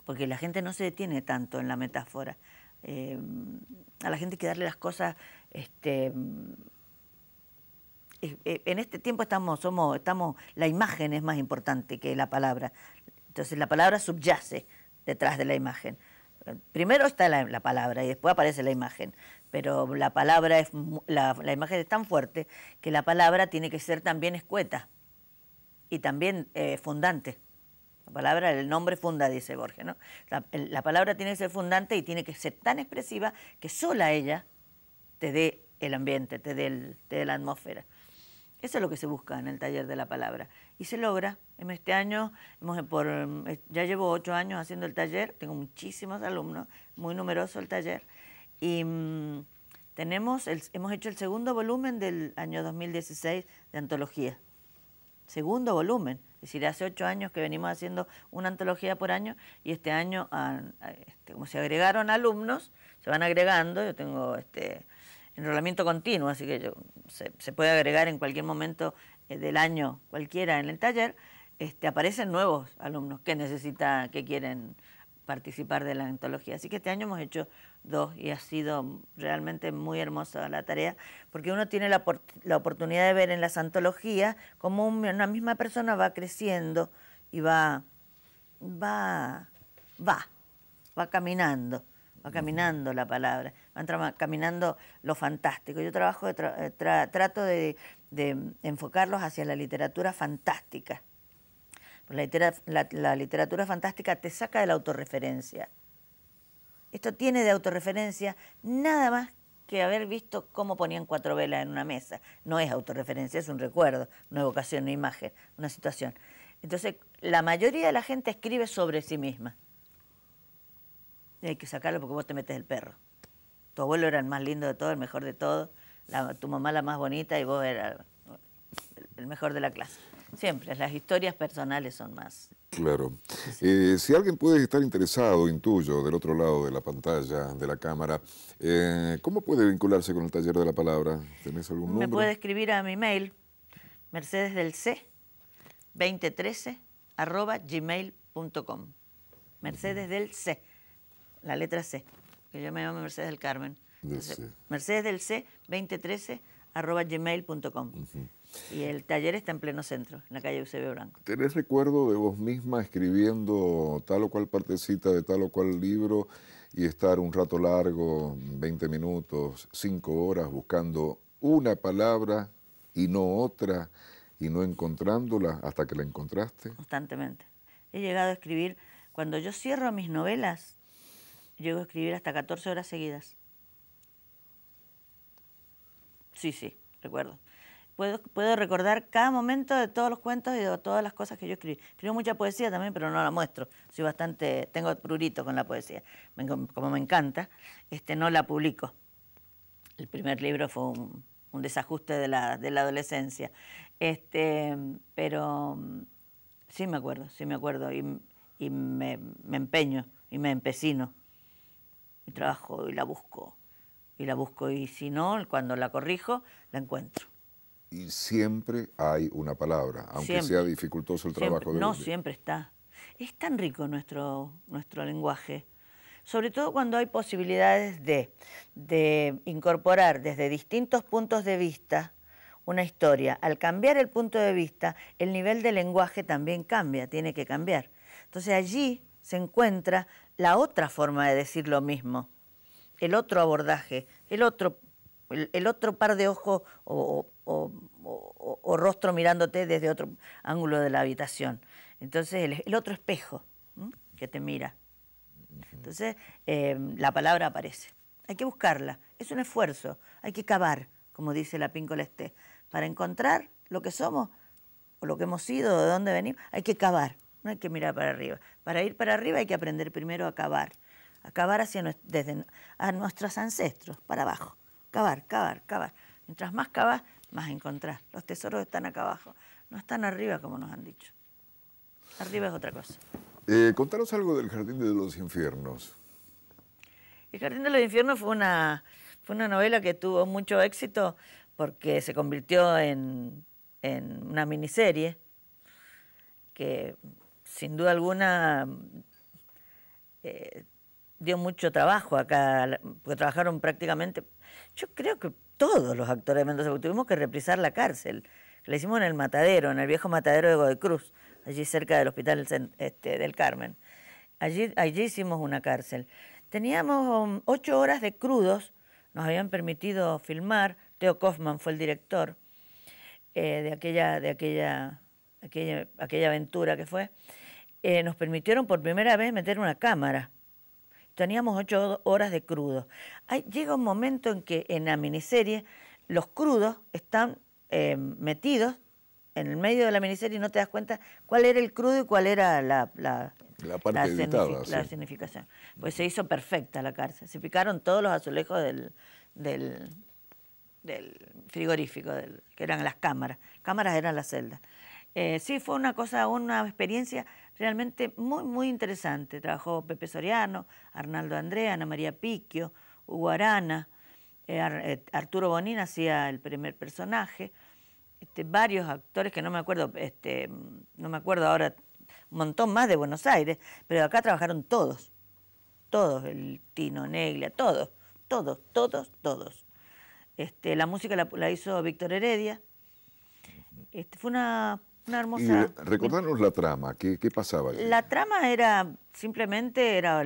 porque la gente no se detiene tanto en la metáfora. A la gente hay que darle las cosas. En este tiempo la imagen es más importante que la palabra. Entonces la palabra subyace detrás de la imagen. Primero está la palabra y después aparece la imagen, pero la imagen es tan fuerte que la palabra tiene que ser también escueta y también fundante. La palabra, el nombre funda, dice Borges, ¿no? La palabra tiene que ser fundante y tiene que ser tan expresiva que sola ella te dé el ambiente, te dé la atmósfera. Eso es lo que se busca en el taller de la palabra. Y se logra. En este año, ya llevo 8 años haciendo el taller, tengo muchísimos alumnos, muy numeroso el taller. Y hemos hecho el segundo volumen del año 2016 de antología. Segundo volumen. Es decir, hace 8 años que venimos haciendo una antología por año y este año, como se agregaron alumnos, se van agregando. Yo tengo enrolamiento continuo, así que se puede agregar en cualquier momento del año cualquiera en el taller. Aparecen nuevos alumnos que quieren participar de la antología. Así que este año hemos hecho 2 y ha sido realmente muy hermosa la tarea, porque uno tiene la oportunidad de ver en las antologías cómo una misma persona va creciendo y va caminando la palabra, caminando lo fantástico. Yo trato de enfocarlos hacia la literatura fantástica. La literatura fantástica te saca de la autorreferencia. Esto tiene de autorreferencia nada más que haber visto cómo ponían 4 velas en una mesa. No es autorreferencia, es un recuerdo, una evocación, una imagen, una situación. Entonces, la mayoría de la gente escribe sobre sí misma. Y hay que sacarlo porque vos te metes el perro. Tu abuelo era el más lindo de todo, el mejor de todo, tu mamá la más bonita y vos eras el mejor de la clase. Siempre, las historias personales son más. Claro. Si alguien puede estar interesado, intuyo, del otro lado de la pantalla, de la cámara, ¿cómo puede vincularse con el taller de la palabra? ¿Tenés algún número? Me puede escribir a mi mail, mercedesdelc2013@gmail.com. Mercedes del C, la letra C, que yo me llamo Mercedes del Carmen. mercedesdelc2013@gmail.com. Y el taller está en pleno centro, en la calle Eusebio Blanco. ¿Tenés recuerdo de vos misma escribiendo tal o cual partecita de tal o cual libro y estar un rato largo, 20 minutos, 5 horas, buscando una palabra y no otra, y no encontrándola hasta que la encontraste? Constantemente. He llegado a escribir, cuando yo cierro mis novelas, llego a escribir hasta 14 horas seguidas. Sí, recuerdo. Puedo recordar cada momento de todos los cuentos y de todas las cosas que yo escribí. Escribo mucha poesía también, pero no la muestro. Tengo prurito con la poesía. Como me encanta, no la publico. El primer libro fue un desajuste de la adolescencia. Pero sí me acuerdo y me empeño y me empecino. Y trabajo y la busco. Y si no, cuando la corrijo, la encuentro. Y siempre hay una palabra, aunque sea dificultoso el trabajo de No, siempre está. Es tan rico nuestro lenguaje, sobre todo cuando hay posibilidades de incorporar desde distintos puntos de vista una historia. Al cambiar el punto de vista, el nivel de lenguaje también cambia, tiene que cambiar. Entonces allí se encuentra la otra forma de decir lo mismo, el otro abordaje, el otro par de ojos o rostro mirándote desde otro ángulo de la habitación. Entonces, el otro espejo que te mira. Entonces, la palabra aparece. Hay que buscarla. Es un esfuerzo. Hay que cavar, como dice la Píncola Estés. Para encontrar lo que somos o lo que hemos sido, de dónde venimos, hay que cavar. No hay que mirar para arriba. Para ir para arriba hay que aprender primero a cavar, a cavar desde a nuestros ancestros, para abajo. Cavar, cavar, cavar. Mientras más cavas, más encontrás. Los tesoros están acá abajo, no están arriba como nos han dicho. Arriba es otra cosa. Contanos algo del Jardín de los Infiernos. El Jardín de los Infiernos fue una novela que tuvo mucho éxito porque se convirtió en una miniserie que sin duda alguna dio mucho trabajo acá, porque trabajaron prácticamente, yo creo que todos los actores de Mendoza, porque tuvimos que reprisar La Cárcel. La hicimos en el Matadero, en el viejo Matadero de Godoy Cruz, allí cerca del Hospital del Carmen. Allí hicimos una cárcel. Teníamos 8 horas de crudos, nos habían permitido filmar. Theo Kaufman fue el director de aquella aventura que fue. Nos permitieron por primera vez meter una cámara. Teníamos 8 horas de crudos. Llega un momento en que en la miniserie los crudos están metidos en el medio de la miniserie y no te das cuenta cuál era el crudo y cuál era la parte editada, la sí. significación. Pues se hizo perfecta la cárcel. Se picaron todos los azulejos del frigorífico, que eran las cámaras. Cámaras eran las celdas. Sí, fue una experiencia realmente muy, muy interesante. Trabajó Pepe Soriano, Arnaldo André, Ana María Picchio, Hugo Arana, Arturo Bonín hacía el primer personaje, varios actores que no me acuerdo ahora, un montón más de Buenos Aires, pero acá trabajaron todos, el Tino Neglia, todos. La música la hizo Víctor Heredia. Fue una hermosa... Y recordarnos la trama, ¿qué pasaba allí? La trama era, simplemente a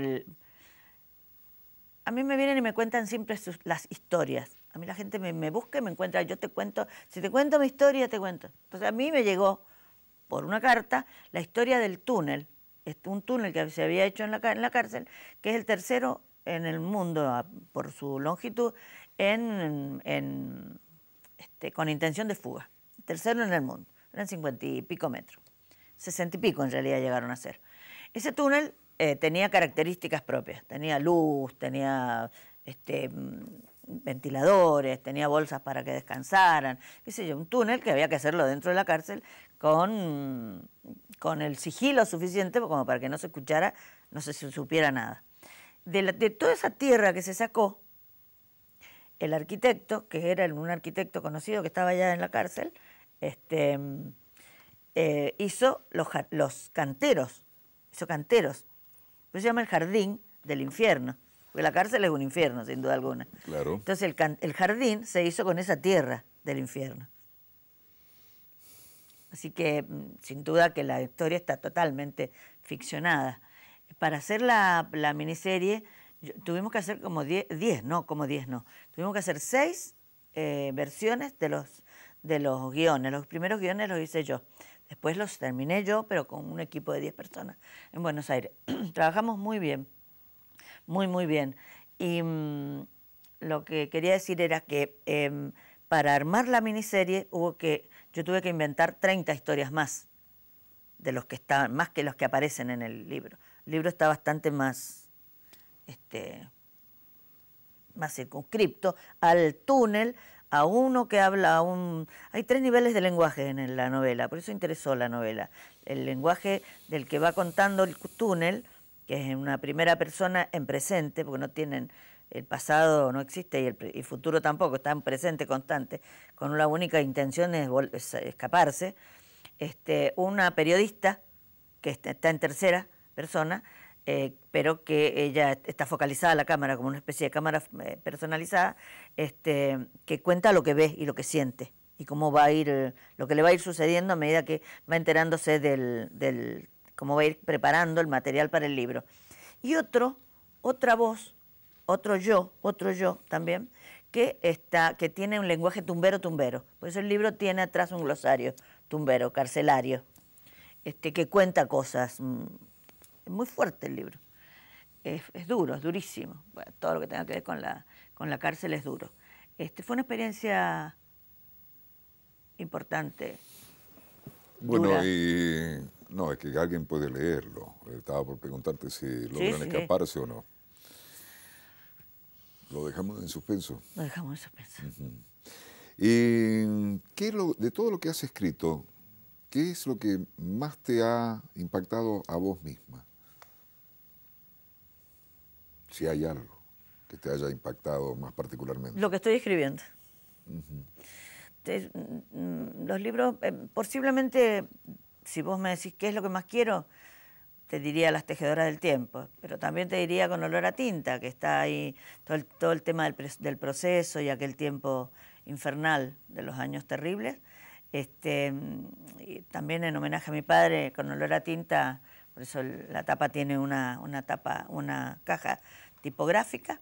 mí me vienen y me cuentan siempre las historias. A mí la gente me busca y me encuentra, yo te cuento, si te cuento mi historia, te cuento. Entonces a mí me llegó, por una carta, la historia del túnel, un túnel que se había hecho en la cárcel, que es el tercero en el mundo, por su longitud, con intención de fuga. Tercero en el mundo, eran 50 y pico metros, 60 y pico en realidad llegaron a ser. Ese túnel tenía características propias, tenía luz, tenía ventiladores, tenía bolsas para que descansaran, qué sé yo, un túnel que había que hacerlo dentro de la cárcel con el sigilo suficiente como para que no se escuchara, no se supiera nada. De toda esa tierra que se sacó, el arquitecto, que era un arquitecto conocido que estaba allá en la cárcel, hizo los canteros, pues se llama el Jardín del Infierno, porque la cárcel es un infierno, sin duda alguna. Claro. Entonces el jardín se hizo con esa tierra del infierno. Así que, sin duda que la historia está totalmente ficcionada. Para hacer la miniserie, tuvimos que hacer como 10 no. Tuvimos que hacer 6 versiones de los guiones. Los primeros guiones los hice yo. Después los terminé yo, pero con un equipo de 10 personas en Buenos Aires. Trabajamos muy bien, muy bien. Y lo que quería decir era que para armar la miniserie yo tuve que inventar 30 historias más de los que estaban, más que los que aparecen en el libro. El libro está bastante más circunscripto al túnel, a uno que habla Hay 3 niveles de lenguaje en la novela, por eso interesó la novela. El lenguaje del que va contando el túnel, que es en una primera persona en presente, porque no tienen... El pasado no existe y el futuro tampoco, está en presente constante, con la única intención es escaparse. Una periodista que está en tercera persona, pero que ella está focalizada a la cámara como una especie de cámara personalizada, que cuenta lo que ve y lo que siente y cómo va a ir, lo que le va a ir sucediendo a medida que va enterándose cómo va a ir preparando el material para el libro. Y otra voz, otro yo también, que tiene un lenguaje tumbero. Por eso el libro tiene atrás un glosario tumbero, carcelario, que cuenta cosas. Es muy fuerte el libro. Es duro, es durísimo. Bueno, todo lo que tenga que ver con la cárcel es duro. Fue una experiencia importante. Bueno, dura. y no, es que alguien puede leerlo. Estaba por preguntarte si logran escaparse o no. Lo dejamos en suspenso. Lo dejamos en suspenso. ¿Y de todo lo que has escrito, qué es lo que más te ha impactado a vos misma? Si hay algo que te haya impactado más particularmente. Lo que estoy escribiendo. Los libros, posiblemente, si vos me decís qué es lo que más quiero, te diría Las tejedoras del tiempo, pero también te diría Con olor a tinta, que está ahí todo el tema del proceso y aquel tiempo infernal de los años terribles. Y también en homenaje a mi padre, Con olor a tinta, por eso la tapa tiene una caja tipográfica.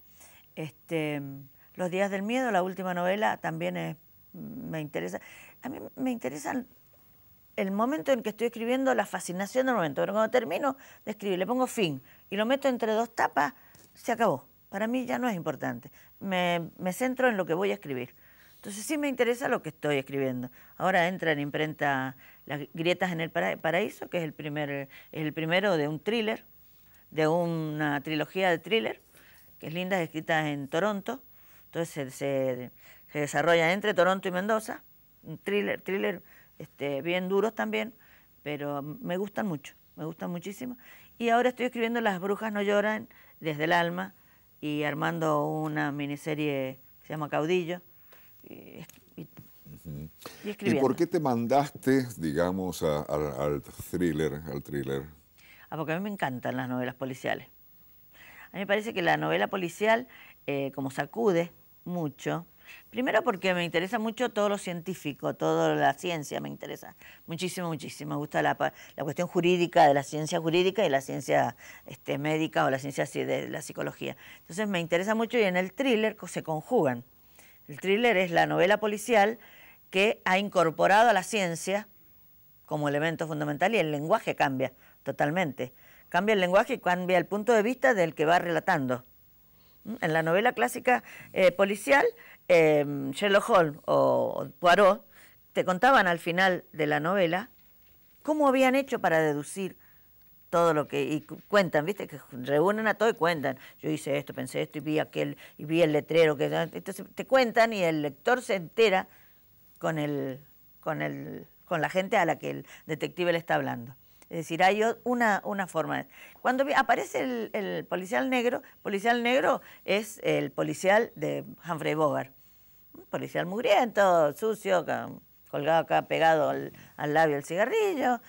Los días del miedo, la última novela, también me interesa. A mí me interesan el momento en que estoy escribiendo, la fascinación del momento. Pero cuando termino de escribir, le pongo fin y lo meto entre dos tapas, se acabó. Para mí ya no es importante. Me centro en lo que voy a escribir. Entonces sí me interesa lo que estoy escribiendo. Ahora entra en imprenta Las grietas en el paraíso, que es el primero de un thriller, de una trilogía de thriller, que es linda, escrita en Toronto. Entonces se desarrolla entre Toronto y Mendoza. Un thriller bien duros también, pero me gustan mucho, me gustan muchísimo. Y ahora estoy escribiendo Las brujas no lloran, desde el alma, y armando una miniserie que se llama Caudillo, y escribiendo. ¿Y por qué te mandaste, digamos, al thriller? Porque a mí me encantan las novelas policiales. A mí me parece que la novela policial, como sacude mucho. Primero porque me interesa mucho todo lo científico, toda la ciencia me interesa muchísimo, muchísimo. Me gusta la cuestión jurídica, de la ciencia jurídica y la ciencia médica o la ciencia de la psicología. Entonces me interesa mucho y en el thriller se conjugan. El thriller es la novela policial que ha incorporado a la ciencia como elemento fundamental y el lenguaje cambia totalmente. Cambia el lenguaje y cambia el punto de vista del que va relatando. En la novela clásica policial, Sherlock Holmes o Poirot te contaban al final de la novela cómo habían hecho para deducir todo lo que... Y cuentan, ¿viste? Que reúnen a todo y cuentan. Yo hice esto, pensé esto y vi aquel, y vi el letrero. Entonces te cuentan y el lector se entera con la gente a la que el detective le está hablando. Es decir, hay una forma. Cuando aparece el policial negro es el policial de Humphrey Bogart. Un policial mugriento, sucio, colgado acá, pegado al labio el cigarrillo,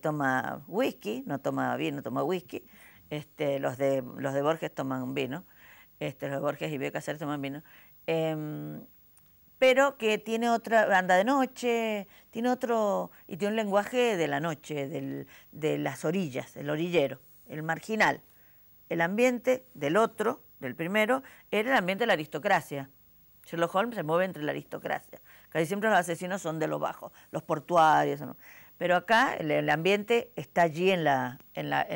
toma whisky, no toma vino, toma whisky. Los de Borges toman vino, los de Borges y Bioy Casares toman vino. Pero que tiene anda de noche, tiene un lenguaje de la noche, de las orillas, el orillero, el marginal. El ambiente del primero, era el ambiente de la aristocracia. Sherlock Holmes se mueve entre la aristocracia. Casi siempre los asesinos son de lo bajo, los portuarios. ¿No? Pero acá el ambiente está allí en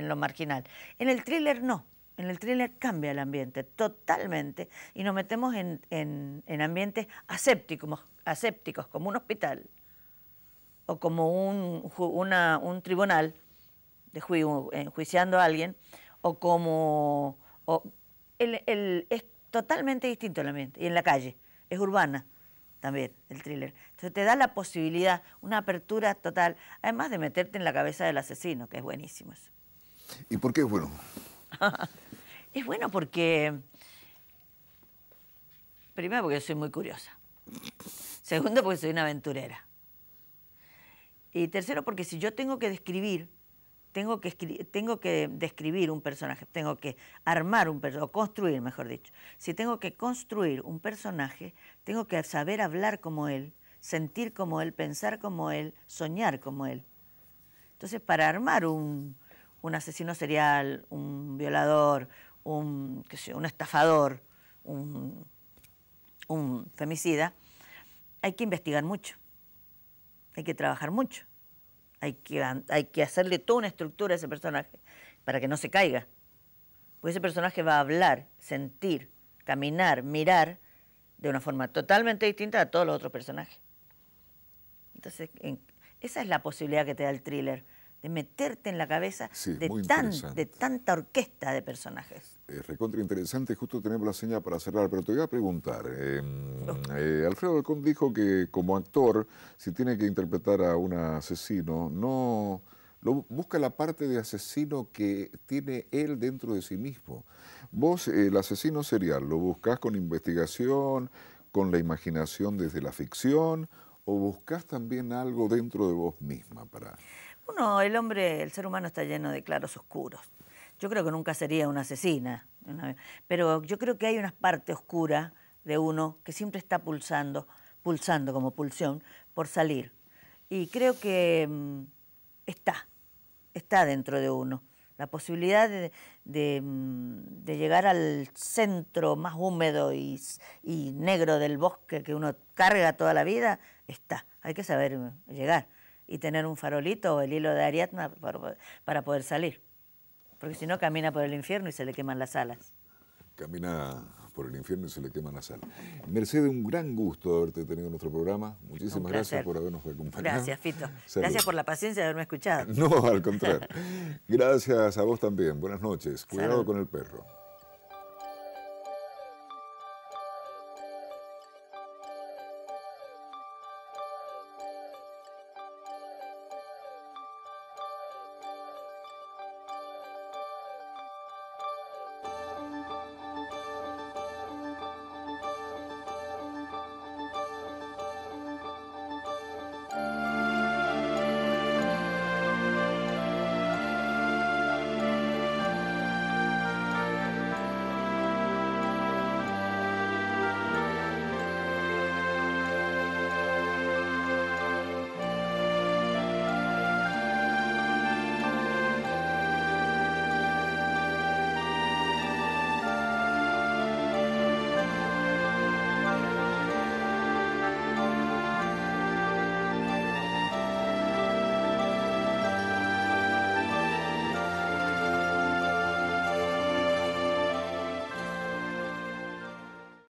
lo marginal. En el thriller no. En el thriller cambia el ambiente totalmente y nos metemos en ambientes asépticos, como un hospital o como un tribunal enjuiciando a alguien, es totalmente distinto el ambiente. Y en la calle, es urbana también el thriller. Entonces te da la posibilidad, una apertura total, además de meterte en la cabeza del asesino, que es buenísimo eso. ¿Y por qué es bueno? Es bueno porque, primero porque soy muy curiosa, segundo porque soy una aventurera, y tercero porque si yo tengo que describir, tengo que describir un personaje, tengo que armar un personaje, o construir, mejor dicho. Si tengo que construir un personaje, tengo que saber hablar como él, sentir como él, pensar como él, soñar como él. Entonces, para armar un asesino serial, un violador, un estafador, un femicida, hay que investigar mucho, hay que trabajar mucho, hay que hacerle toda una estructura a ese personaje para que no se caiga. Porque ese personaje va a hablar, sentir, caminar, mirar de una forma totalmente distinta a todos los otros personajes. Entonces, esa es la posibilidad que te da el thriller de meterte en la cabeza Sí, de, muy de interesante. tanta orquesta de personajes. Recontra interesante, justo tenemos la señal para cerrar, pero te voy a preguntar. Alfredo Alcón dijo que como actor, si tiene que interpretar a un asesino, no busca la parte de asesino que tiene él dentro de sí mismo. Vos, el asesino serial, ¿lo buscás con investigación, con la imaginación desde la ficción, o buscás también algo dentro de vos misma para... El hombre, el ser humano está lleno de claros oscuros. Yo creo que nunca sería una asesina, pero yo creo que hay una parte oscura de uno que siempre está pulsando como pulsión, por salir. Y creo que está dentro de uno. La posibilidad de llegar al centro más húmedo y negro del bosque que uno carga toda la vida, está. Hay que saber llegar y tener un farolito o el hilo de Ariadna para poder salir. Porque si no, camina por el infierno y se le queman las alas. Camina por el infierno y se le queman las alas. Mercedes, un gran gusto haberte tenido en nuestro programa. Muchísimas gracias por habernos acompañado. Gracias, Fito. Salud. Gracias por la paciencia de haberme escuchado. No, al contrario. Gracias a vos también. Buenas noches. Cuidado Salud. con el perro.